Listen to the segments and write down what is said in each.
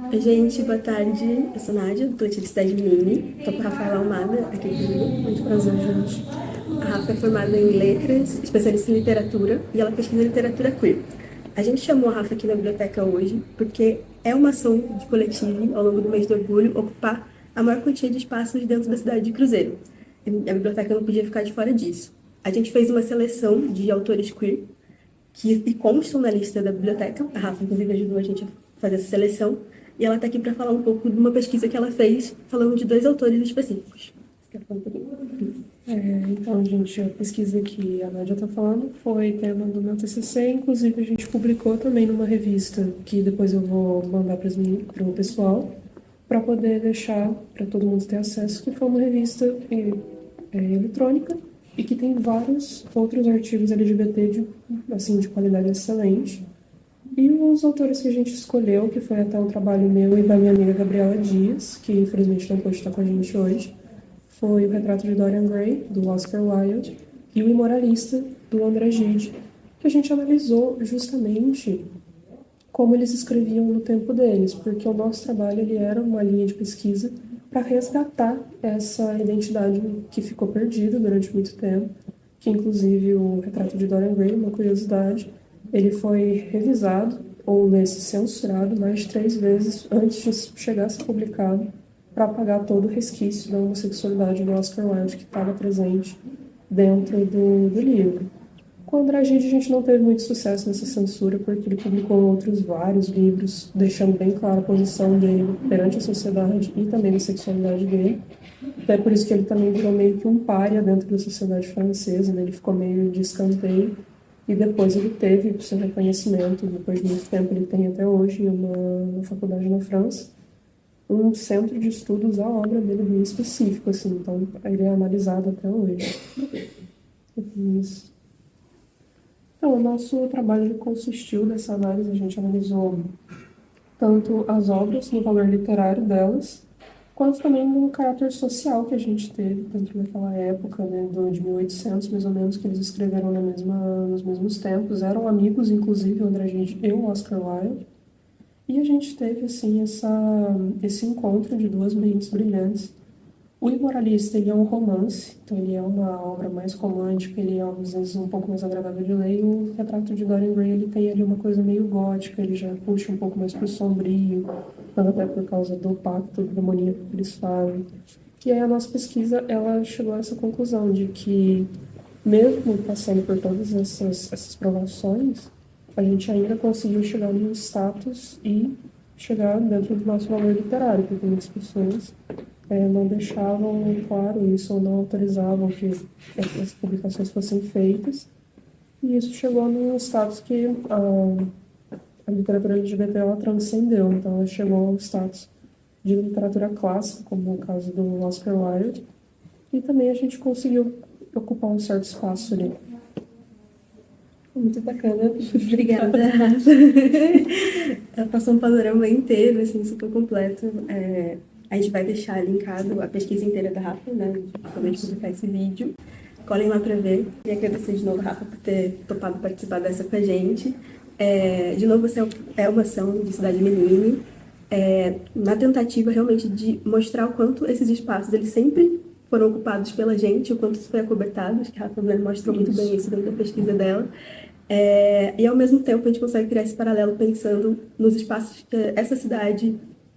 Oi, gente, boa tarde. Eu sou Nádia, do Coletivo Cidade Mini. Estou com a Rafaela Almada aqui comigo. Muito prazer, gente. A Rafa é formada em Letras, especialista em Literatura, e ela pesquisa literatura queer. A gente chamou a Rafa aqui na biblioteca hoje porque é uma ação de coletivo, ao longo do mês do orgulho, ocupar a maior quantia de espaços dentro da cidade de Cruzeiro. E a biblioteca não podia ficar de fora disso. A gente fez uma seleção de autores queer que constam na lista da biblioteca. A Rafa, inclusive, ajudou a gente a fazer essa seleção. E ela está aqui para falar um pouco de uma pesquisa que ela fez, falando de dois autores específicos. Você quer falar um pouquinho? Então, gente, a pesquisa que a Nádia está falando foi tema do meu TCC, inclusive a gente publicou também numa revista que depois eu vou mandar para o pessoal, para poder deixar para todo mundo ter acesso, que foi uma revista eletrônica e que tem vários outros artigos LGBT de qualidade excelente. E os autores que a gente escolheu, que foi até um trabalho meu e da minha amiga Gabriela Dias, que infelizmente não pôde estar com a gente hoje, foi o Retrato de Dorian Gray, do Oscar Wilde, e o Imoralista, do André Gide, que a gente analisou justamente como eles escreviam no tempo deles, porque o nosso trabalho ele era uma linha de pesquisa para resgatar essa identidade que ficou perdida durante muito tempo, que inclusive o Retrato de Dorian Gray, uma curiosidade, ele foi revisado ou nesse censurado mais de 3 vezes antes de chegar a ser publicado para apagar todo o resquício da homossexualidade do Oscar Wilde que estava presente dentro do livro. Com o André Gide, a gente não teve muito sucesso nessa censura, porque ele publicou outros vários livros, deixando bem clara a posição dele perante a sociedade e também a sexualidade dele. Até por isso que ele também virou meio que um pária dentro da sociedade francesa, né? Ele ficou meio de escanteio. E depois ele teve o seu reconhecimento, depois de muito tempo ele tem até hoje em uma faculdade na França, um centro de estudos à obra dele bem específico, assim, então ele é analisado até hoje. Isso. Então, o nosso trabalho ele consistiu nessa análise, a gente analisou tanto as obras, no valor literário delas, quanto também no caráter social que a gente teve dentro daquela época, né, de 1800, mais ou menos, que eles escreveram nos mesmos tempos, eram amigos, inclusive, o André Gide e o Oscar Wilde, e a gente teve, assim, esse encontro de duas mentes brilhantes. O Imoralista, ele é um romance, então ele é uma obra mais romântica, ele é, às vezes, um pouco mais agradável de ler, e o Retrato de Dorian Gray, ele tem ali uma coisa meio gótica, ele já puxa um pouco mais pro sombrio, até por causa do pacto demoníaco que eles fazem. E aí a nossa pesquisa, ela chegou a essa conclusão de que, mesmo passando por todas essas provações, a gente ainda conseguiu chegar no status e chegar dentro do nosso valor literário, porque muitas pessoas não deixavam claro isso ou não autorizavam que essas publicações fossem feitas. E isso chegou num status que a literatura LGBT ela transcendeu, então ela chegou ao status de literatura clássica, como o caso do Oscar Wilde, e também a gente conseguiu ocupar um certo espaço ali. Muito bacana. Obrigada, Rafa. Ela passou um panorama inteiro, assim, super completo. A gente vai deixar linkado a pesquisa inteira da Rafa, né? Quando a gente publicar esse vídeo. Colhem lá para ver. E agradecer de novo, Rafa, por ter topado participar dessa com a gente. De novo, você é uma ação de Cidade Menine, na tentativa realmente de mostrar o quanto esses espaços eles sempre foram ocupados pela gente, o quanto isso foi acobertado. Acho que a Rafa mostrou muito bem isso dentro da pesquisa dela. E ao mesmo tempo a gente consegue criar esse paralelo pensando nos espaços que essa cidade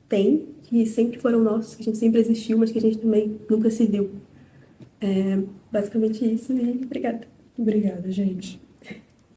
tem, que sempre foram nossos, que a gente sempre existiu, mas que a gente também nunca se viu. Basicamente isso, e obrigada. Obrigada, gente.